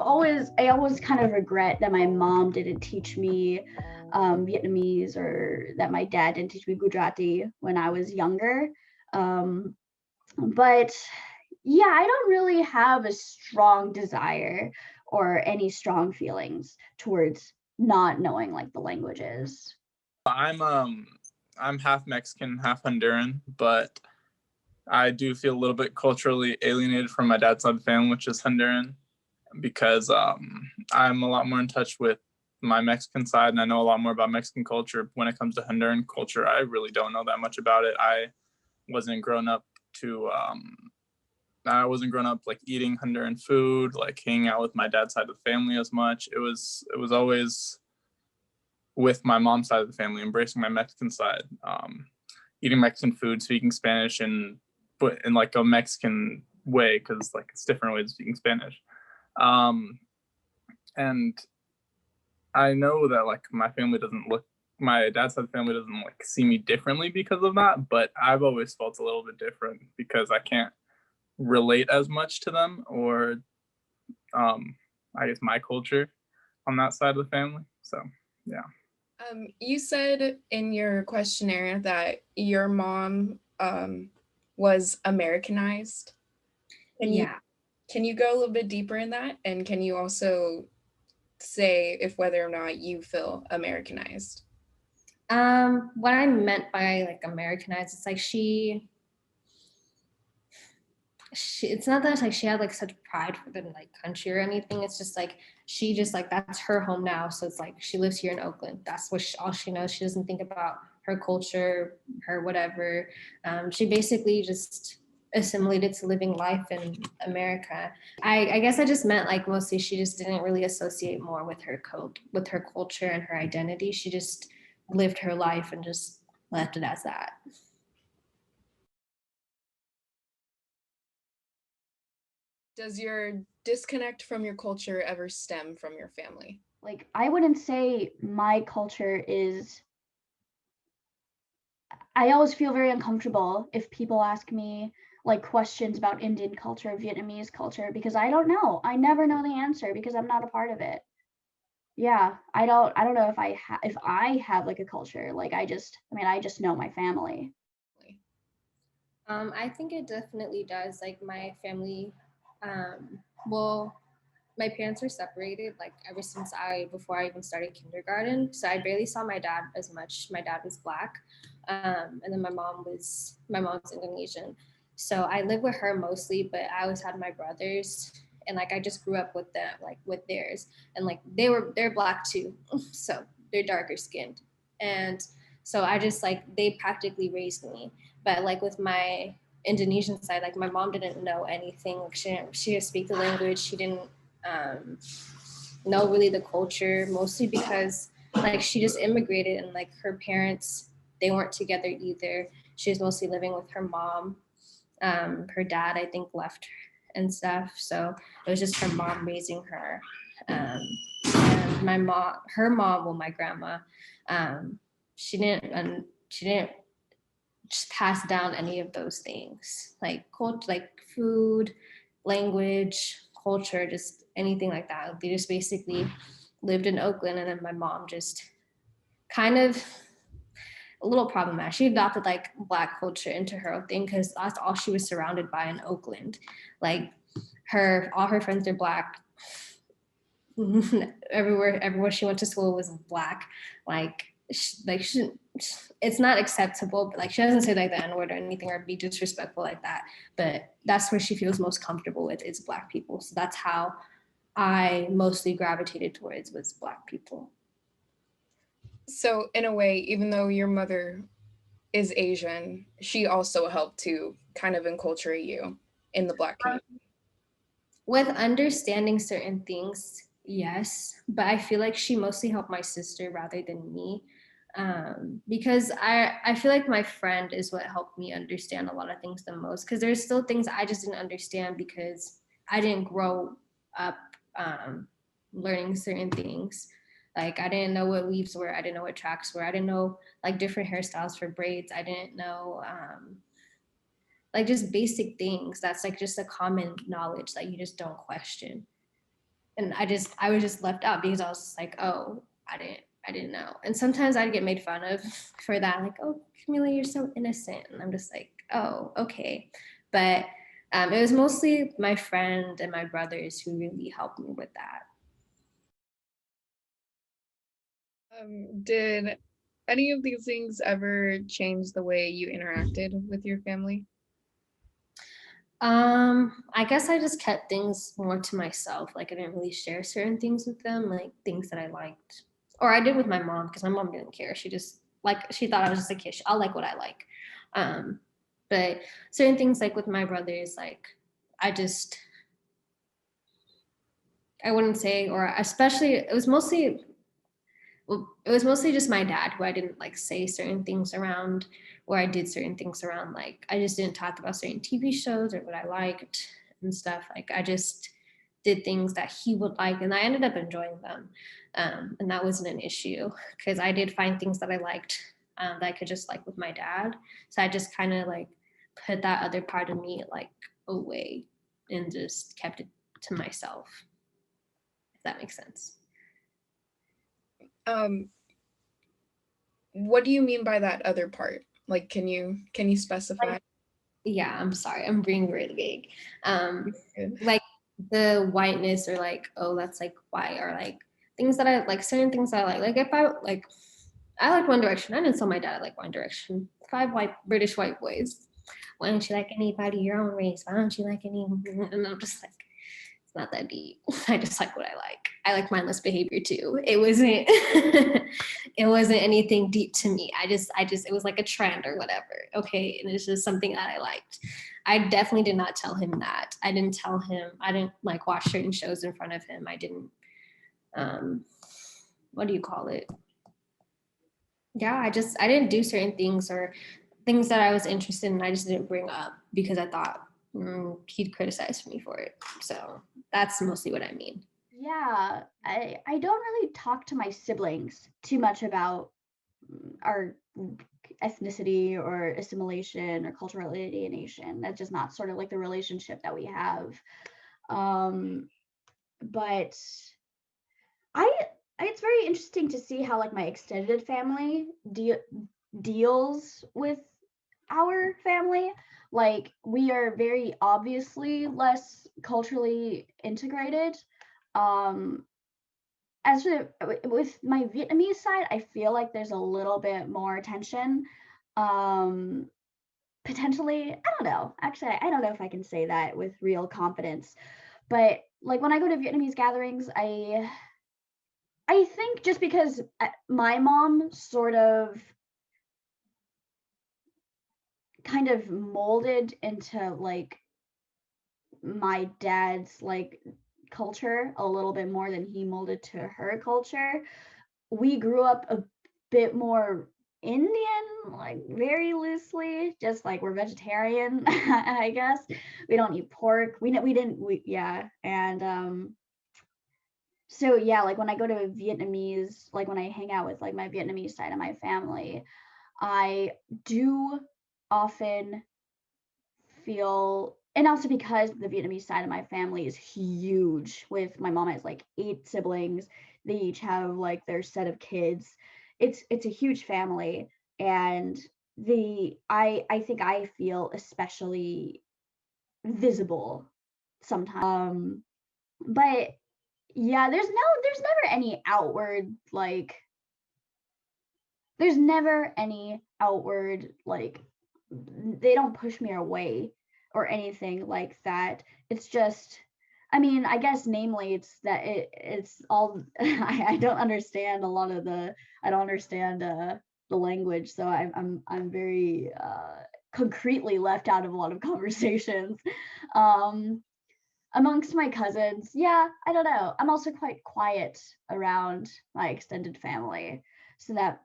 I always kind of regret that my mom didn't teach me Vietnamese, or that my dad didn't teach me Gujarati when I was younger. Um, but yeah, I don't really have a strong desire or any strong feelings towards not knowing like the languages. I'm half Mexican, half Honduran, but I do feel a little bit culturally alienated from my dad's side of the family, which is Honduran, because I'm a lot more in touch with my Mexican side, and I know a lot more about Mexican culture. When it comes to Honduran culture, I really don't know that much about it. I wasn't grown up to like eating Honduran food, like hanging out with my dad's side of the family as much. It was always with my mom's side of the family, embracing my Mexican side, eating Mexican food, speaking Spanish, and but in like a Mexican way, because like it's different ways of speaking Spanish. And I know that like my dad's side of the family doesn't like see me differently because of that, but I've always felt a little bit different because I can't relate as much to them, or I guess my culture on that side of the family. So yeah. You said in your questionnaire that your mom was Americanized. Can you go a little bit deeper in that? And can you also say if whether or not you feel Americanized? What I meant by like Americanized, it's like she it's not that like she had like such pride for the like country or anything. It's just like she just like that's her home now. So it's like she lives here in Oakland. That's what all she knows. She doesn't think about her culture, her whatever. She basically just assimilated to living life in America. I guess I just meant like mostly she just didn't really associate more with her culture and her identity. She just lived her life and just left it as that. Does your disconnect from your culture ever stem from your family? Like, I wouldn't say my culture is, I always feel very uncomfortable if people ask me like questions about Indian culture, Vietnamese culture, because I don't know. I never know the answer because I'm not a part of it. Yeah, I don't know if I have like a culture. Like I just know my family. I think it definitely does. Like my family, well, my parents were separated like ever since before I even started kindergarten. So I barely saw my dad as much. My dad was Black. And then my mom's Indonesian. So I lived with her mostly, but I always had my brothers, and like I just grew up with them, like with theirs. And like they're Black too. So they're darker skinned. And so I just like, they practically raised me. But like with my Indonesian side, like my mom didn't know anything. Like she didn't speak the language. She didn't know really the culture, mostly because like she just immigrated, and like her parents, they weren't together either. She was mostly living with her mom. Her dad, I think, left and stuff. So it was just her mom raising her. And her mom, well, my grandma, she didn't just pass down any of those things, like food, language, culture, just anything like that. They just basically lived in Oakland, and then my mom just kind of a little problematic. She adopted like Black culture into her own thing because that's all she was surrounded by in Oakland. Like all her friends are Black. everywhere she went to school was Black. It's not acceptable, but like she doesn't say like the N-word or anything or be disrespectful like that. But that's where she feels most comfortable with is Black people. So that's how I mostly gravitated towards was Black people. So in a way, even though your mother is Asian, she also helped to kind of enculturate you in the Black community. With understanding certain things, yes, but I feel like she mostly helped my sister rather than me. Because I feel like my friend is what helped me understand a lot of things the most, because there's still things I just didn't understand because I didn't grow up learning certain things. Like I didn't know what weaves were, I didn't know what tracks were, I didn't know like different hairstyles for braids, I didn't know like just basic things that's like just a common knowledge that you just don't question. And I was just left out because I was just like, oh, I didn't know. And sometimes I'd get made fun of for that, like, oh, Kamillah, you're so innocent. And I'm just like, oh, okay. But it was mostly my friend and my brothers who really helped me with that. Did any of these things ever change the way you interacted with your family? I guess I just kept things more to myself. Like I didn't really share certain things with them, like things that I liked. Or I did with my mom because my mom didn't care. She just she thought I was just a kid. I'll like what I like. But certain things like with my brothers, like I wouldn't say, or especially it was mostly just my dad who I didn't like say certain things around, or I did certain things around. Like I just didn't talk about certain TV shows or what I liked and stuff. Like I just did things that he would like, and I ended up enjoying them, and that wasn't an issue because I did find things that I liked that I could just like with my dad. So I just kind of like put that other part of me like away and just kept it to myself. If that makes sense. What do you mean by that other part? Like, can you specify? Yeah, I'm sorry, I'm being really vague. Like the whiteness, or like, oh, that's like white, or like things that I like, certain things I like if I like One Direction. I didn't tell my dad I like One Direction. 5 British white boys. Why don't you like anybody your own race? Why don't you like any? And I'm just like, it's not that deep. I just like what I like. I like mindless behavior too. It wasn't it wasn't anything deep to me. I just it was like a trend or whatever. Okay. And it's just something that I liked. I definitely did not tell him that. I didn't tell him, I didn't like watch certain shows in front of him. I didn't what do you call it? Yeah, I didn't do certain things or things that I was interested in. I just didn't bring up because I thought he'd criticize me for it. So that's mostly what I mean. Yeah, I don't really talk to my siblings too much about our ethnicity or assimilation or cultural alienation. That's just not sort of like the relationship that we have. But it's very interesting to see how like my extended family deals with our family. Like we are very obviously less culturally integrated. As with my Vietnamese side, I feel like there's a little bit more tension. Potentially, I don't know. Actually, I don't know if I can say that with real confidence. But like when I go to Vietnamese gatherings, I think just because my mom sort of kind of molded into like my dad's like culture a little bit more than he molded to her culture. We grew up a bit more Indian, like very loosely, just like we're vegetarian, I guess. We don't eat pork. Yeah. And so yeah, like when I go to Vietnamese, like when I hang out with like my Vietnamese side of my family, I do often feel, and also because the Vietnamese side of my family is huge, with my mom has like 8 siblings. They each have like their set of kids. It's a huge family, and I think I feel especially visible sometimes. But yeah, there's never any outward like there's never any outward like they don't push me away or anything like that. It's just, I mean, I guess namely it's that it's all I don't understand a lot of I don't understand the language, so I'm very concretely left out of a lot of conversations. Um Amongst my cousins, yeah, I don't know. I'm also quite quiet around my extended family, so that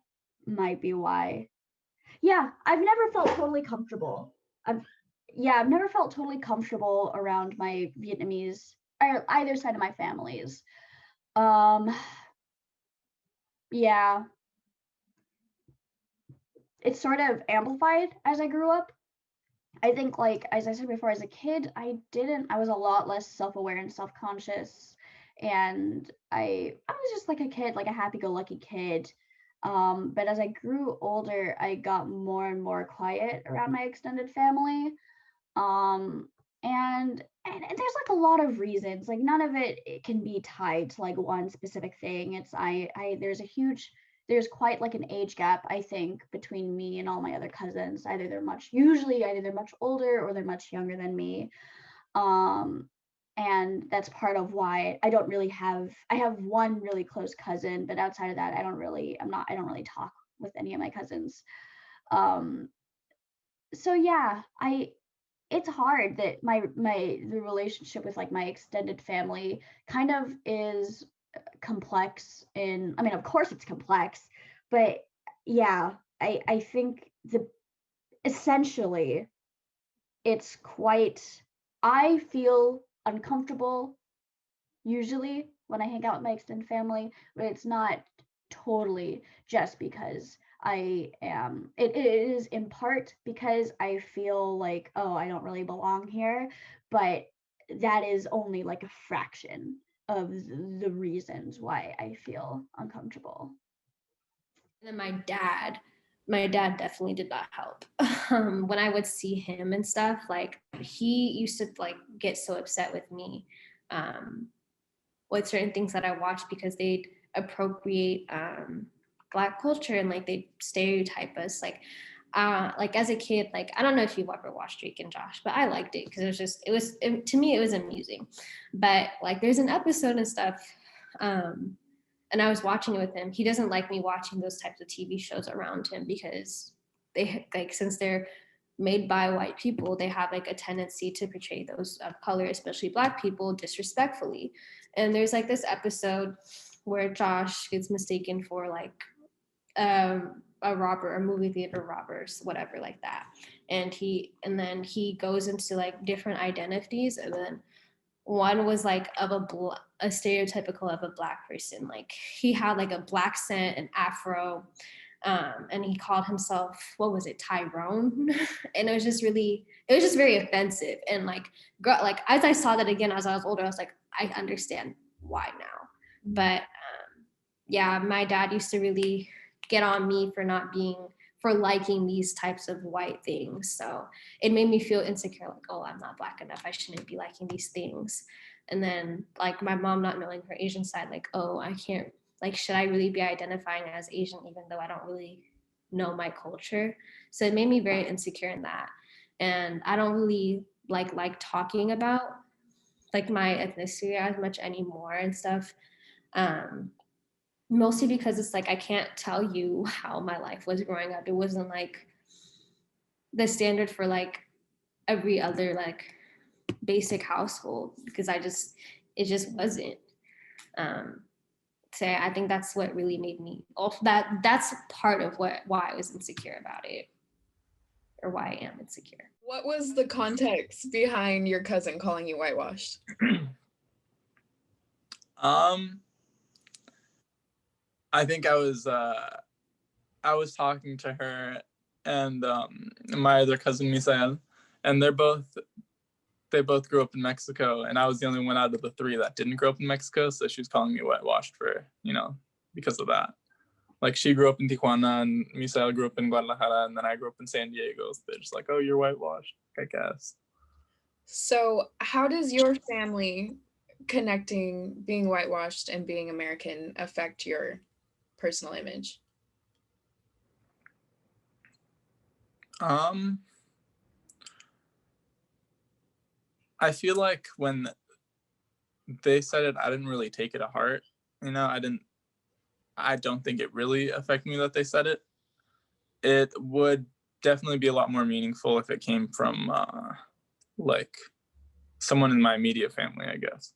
might be why. Yeah, I've never felt totally comfortable. I've never felt totally comfortable around my Vietnamese or either side of my families. Um, yeah, it's sort of amplified as I grew up. I think, like as I said before, as a kid, I was a lot less self-aware and self-conscious, and I was just like a kid, like a happy-go-lucky kid. But as I grew older, I got more and more quiet around my extended family. Um, and there's like a lot of reasons. Like none of it can be tied to like one specific thing. It's I there's quite like an age gap, I think, between me and all my other cousins. Either they're much older or they're much younger than me. Um, and that's part of why I have one really close cousin, but outside of that, I don't really talk with any of my cousins. Um, so yeah, it's hard that the relationship with like my extended family kind of is complex. In I mean, of course it's complex, but yeah, I think the essentially it's quite I feel uncomfortable usually when I hang out with my extended family, but it's not totally just because it is in part because I feel like, oh, I don't really belong here, but that is only like a fraction of the reasons why I feel uncomfortable. And then my dad definitely did not help. When I would see him and stuff, like he used to like get so upset with me with certain things that I watched because they'd appropriate Black culture and like they stereotype us. Like as a kid, like I don't know if you've ever watched Drake and Josh, but I liked it because to me it was amusing. But like there's an episode and stuff. And I was watching it with him. He doesn't like me watching those types of TV shows around him because they like since they're made by white people, they have like a tendency to portray those of color, especially Black people, disrespectfully. And there's like this episode where Josh gets mistaken for like a robber, a movie theater robbers, whatever like that. And then he goes into like different identities, and then one was like of a stereotypical of a Black person. Like he had like a Black scent and afro, and he called himself, what was it, Tyrone? And it was just very offensive. And like as I saw that again as I was older, I was like, I understand why now. But yeah, my dad used to really get on me for liking these types of white things. So it made me feel insecure, like, oh, I'm not Black enough, I shouldn't be liking these things. And then like my mom not knowing her Asian side, like, oh, I can't, like, should I really be identifying as Asian even though I don't really know my culture? So it made me very insecure in that. And I don't really like talking about like my ethnicity as much anymore and stuff. Mostly because it's like I can't tell you how my life was growing up. It wasn't like the standard for like every other like basic household because it just wasn't. So I think that's what really made me that's part of why I was insecure about it, or why I am insecure. What was the context behind your cousin calling you whitewashed? I think I was talking to her and my other cousin Misael, and they both grew up in Mexico, and I was the only one out of the three that didn't grow up in Mexico, so she was calling me whitewashed for, because of that. Like she grew up in Tijuana and Misael grew up in Guadalajara, and then I grew up in San Diego, so they're just like, oh, you're whitewashed, I guess. So how does your family connecting being whitewashed and being American affect your personal image? I feel like when they said it, I didn't really take it to heart. I don't think it really affected me that they said it. It would definitely be a lot more meaningful if it came from like someone in my immediate family, I guess.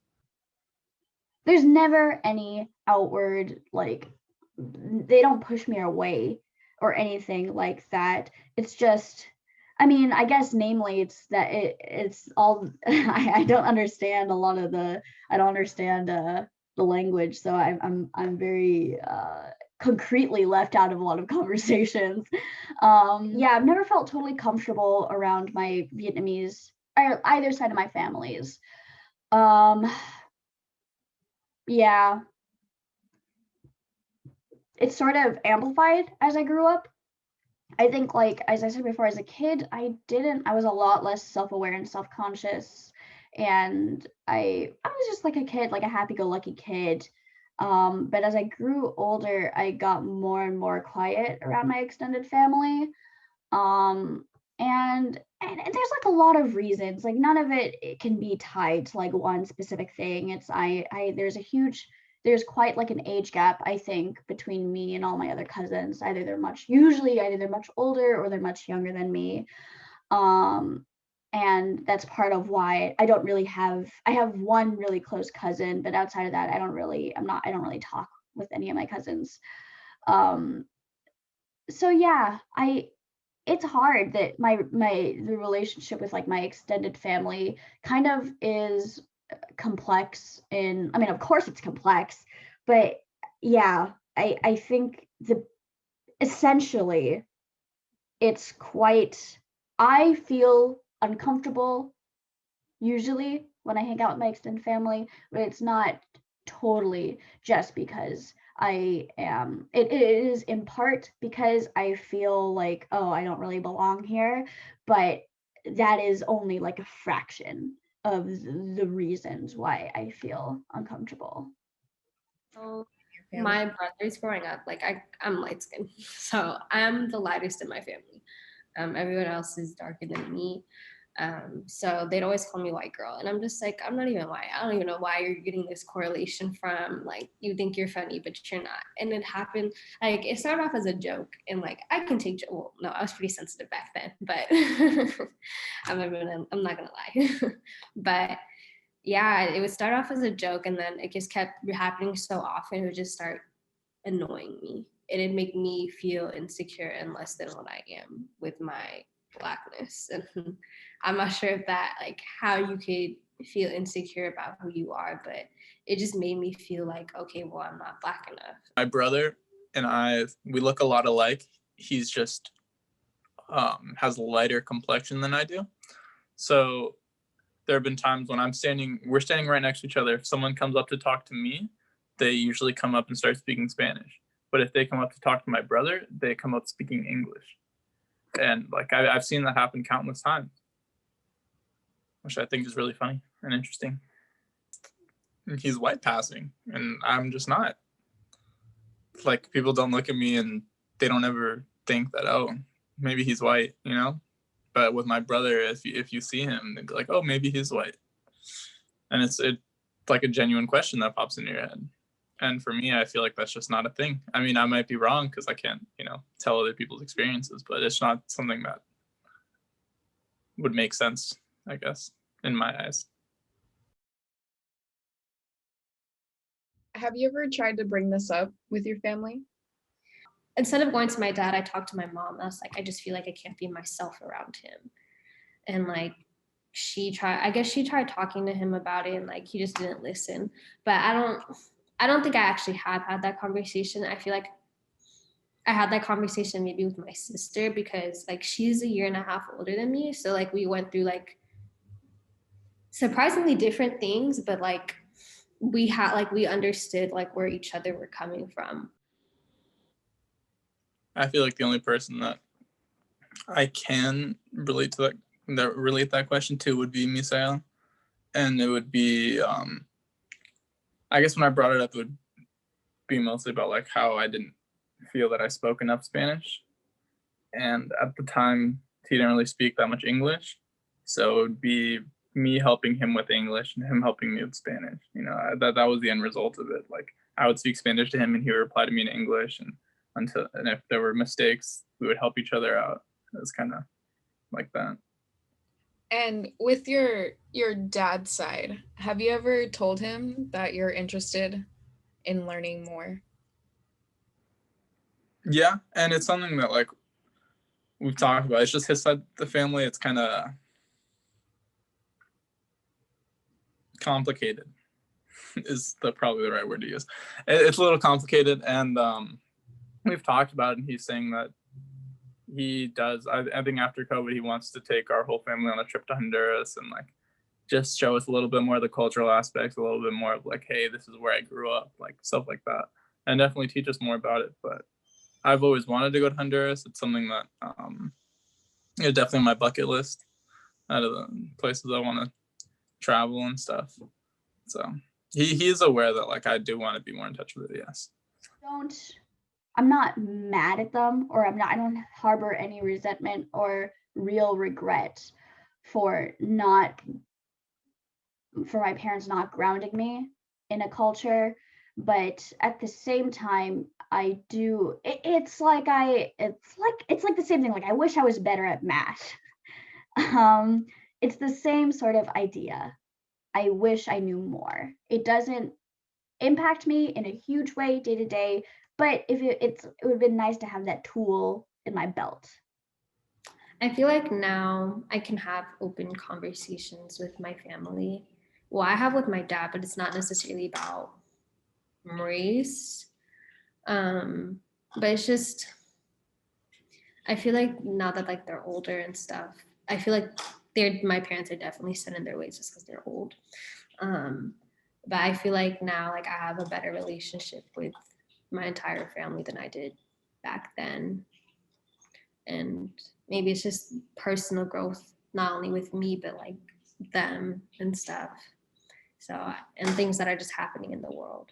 There's never any outward, like, they don't push me away or anything like that. It's just, I mean, I guess namely it's that it's all I don't understand I don't understand the language, so I'm very concretely left out of a lot of conversations. Yeah, I've never felt totally comfortable around my Vietnamese or either side of my families. Yeah. It's sort of amplified as I grew up. I think, like, as I said before, as a kid, I was a lot less self-aware and self-conscious. And I was just like a kid, like a happy-go-lucky kid. But as I grew older, I got more and more quiet around my extended family. Um, and there's like a lot of reasons. Like none of it can be tied to like one specific thing. It's I there's quite like an age gap, I think, between me and all my other cousins. Either they're much older or they're much younger than me. Um, and that's part of why I have one really close cousin, but outside of that, I don't really talk with any of my cousins. Um, so yeah, it's hard that the relationship with like my extended family kind of is complex. In I mean, of course it's complex, but yeah, I think the essentially it's quite I feel uncomfortable usually when I hang out with my extended family, but it's not totally just because it is in part because I feel like, oh, I don't really belong here, but that is only like a fraction of the reasons why I feel uncomfortable. So my brothers growing up, like I'm light skinned, so I'm the lightest in my family. Everyone else is darker than me. So they'd always call me white girl, and I'm just like, I'm not even white. I don't even know why you're getting this correlation from. Like, you think you're funny, but you're not. And it happened, like, it started off as a joke, and like, I can take, well, no, I was pretty sensitive back then, but I'm not gonna lie. But yeah, it would start off as a joke, and then it just kept happening so often, it would just start annoying me. It'd make me feel insecure and less than what I am with my blackness. And I'm not sure if that, like, how you could feel insecure about who you are, but it just made me feel like, okay, well, I'm not black enough. My brother and I, we look a lot alike. He's just has a lighter complexion than I do. So there have been times when we're standing right next to each other. If someone comes up to talk to me, they usually come up and start speaking Spanish. But if they come up to talk to my brother, they come up speaking English. And like I've seen that happen countless times, which I think is really funny and interesting. And he's white passing, and I'm just not. Like, people don't look at me and they don't ever think that, oh, maybe he's white, you know? But with my brother, if you see him, they'd be like, oh, maybe he's white. And it's like a genuine question that pops into your head. And for me, I feel like that's just not a thing. I mean, I might be wrong because I can't, tell other people's experiences, but it's not something that would make sense, I guess, in my eyes. Have you ever tried to bring this up with your family? Instead of going to my dad, I talked to my mom. I was like, I just feel like I can't be myself around him. And like, she tried talking to him about it, and like, he just didn't listen. But I don't think I actually have had that conversation. I feel like I had that conversation maybe with my sister, because like, she's a year and a half older than me. So like, we went through like surprisingly different things, but like, we understood like where each other were coming from. I feel like the only person that I can relate to that question to would be Misael. And it would be, I guess when I brought it up, it would be mostly about like how I didn't feel that I spoke enough Spanish. And at the time, he didn't really speak that much English. So it would be me helping him with English and him helping me with Spanish. That was the end result of it. Like, I would speak Spanish to him and he would reply to me in English. And if there were mistakes, we would help each other out. It was kind of like that. And with your dad's side, have you ever told him that you're interested in learning more? Yeah, and it's something that like we've talked about. It's just his side of the family. It's kind of complicated is probably the right word to use. It's a little complicated, and we've talked about it, and he's saying that he does. I think after COVID, he wants to take our whole family on a trip to Honduras and like just show us a little bit more of the cultural aspects, a little bit more of like, hey, this is where I grew up, like stuff like that, and definitely teach us more about it. But I've always wanted to go to Honduras. It's something that it's definitely on my bucket list out of the places I want to travel and stuff. So he's aware that like I do want to be more in touch with it. Yes. I'm not mad at them, or I don't harbor any resentment or real regret for my parents not grounding me in a culture. But at the same time, I do, it's like the same thing. Like, I wish I was better at math. It's the same sort of idea. I wish I knew more. It doesn't impact me in a huge way day to day, but if it would have been nice to have that tool in my belt. I feel like now I can have open conversations with my family. Well, I have with my dad, but it's not necessarily about race. But it's just, I feel like now that like they're older and stuff, I feel like my parents are definitely set in their ways just because they're old. But I feel like now like I have a better relationship with my entire family than I did back then. And maybe it's just personal growth, not only with me, but like them and stuff. So, and things that are just happening in the world.